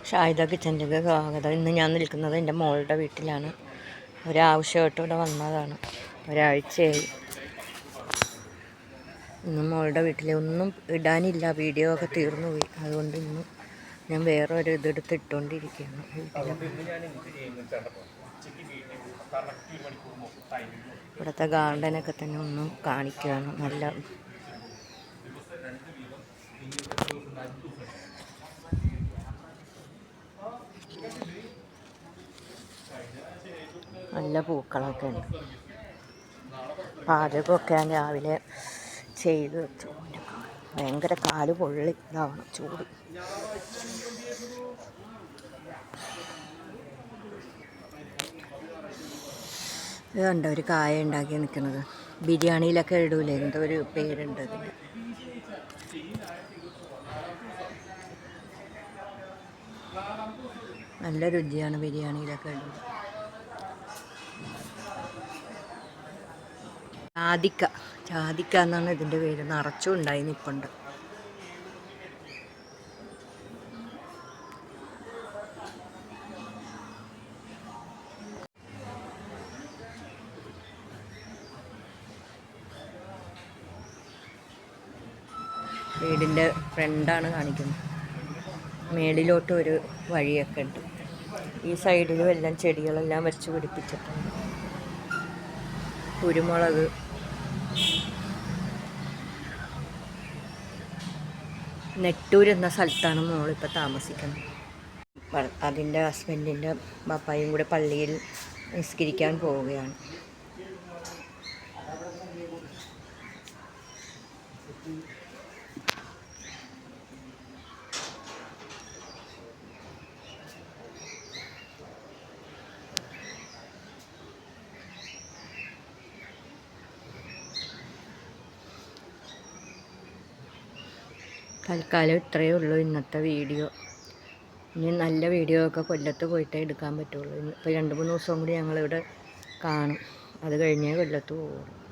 ഷാഹിദ കിച്ചൻ്റെ സ്വാഗതം. ഇന്ന് ഞാൻ നിൽക്കുന്നത് എൻ്റെ മോളുടെ വീട്ടിലാണ്. ഒരാവശ്യമായിട്ട് ഇവിടെ വന്നതാണ്. ഒരാഴ്ചയായി. ഇന്ന് മോളുടെ വീട്ടിൽ ഒന്നും ഇടാനില്ല, വീഡിയോ ഒക്കെ തീർന്നു പോയി. അതുകൊണ്ട് ഇന്ന് ഞാൻ വേറെ ഒരു ഇതെടുത്ത് ഇട്ടുകൊണ്ടിരിക്കുകയാണ്. ഇവിടുത്തെ ഗാർഡനൊക്കെ തന്നെ ഒന്ന് കാണിക്കുകയാണ്. നല്ല പൂക്കളൊക്കെ ഉണ്ട്. പാചകമൊക്കെ ഞാൻ രാവിലെ ചെയ്ത് വെച്ചു. ഭയങ്കര കാല് പൊള്ളി ഇതാവണം, ചൂട്. ഇത് കണ്ട ഒരു കായ ഉണ്ടാക്കി നിൽക്കുന്നത്. ബിരിയാണിയിലൊക്കെ ഇടൂലേ, എന്തോ ഒരു പേരുണ്ട് അതിന്. നല്ല രുചിയാണ് ബിരിയാണിയിലൊക്കെ ഇടുന്നത്. ജാതിക്ക എന്നാണ് ഇതിൻ്റെ പേര്. നിറച്ചും ഉണ്ടായി നിൽപ്പുണ്ട്. വീടിൻ്റെ ഫ്രണ്ടാണ് കാണിക്കുന്നത്. മേളിലോട്ട് ഒരു വഴിയൊക്കെ ഉണ്ട്. ഈ സൈഡിലും എല്ലാം ചെടികളെല്ലാം വെച്ച് പിടിപ്പിച്ചിട്ടുണ്ട്. കുരുമുളക്, നെട്ടൂർ എന്ന സ്ഥലത്താണ് മോളിപ്പോൾ താമസിക്കുന്നത്. അതിൻ്റെ ഹസ്ബൻഡിൻ്റെ പപ്പായും കൂടെ പള്ളിയിൽ നിസ്കരിക്കാൻ പോവുകയാണ്. തൽക്കാലം ഇത്രയേ ഉള്ളൂ ഇന്നത്തെ വീഡിയോ. ഇനി നല്ല വീഡിയോ ഒക്കെ കൊല്ലത്ത് പോയിട്ടേ എടുക്കാൻ പറ്റുള്ളൂ. ഇപ്പോൾ 2-3 ദിവസം കൂടി ഞങ്ങളിവിടെ കാണും. അത് കഴിഞ്ഞേ കൊല്ലത്ത് പോകുള്ളൂ.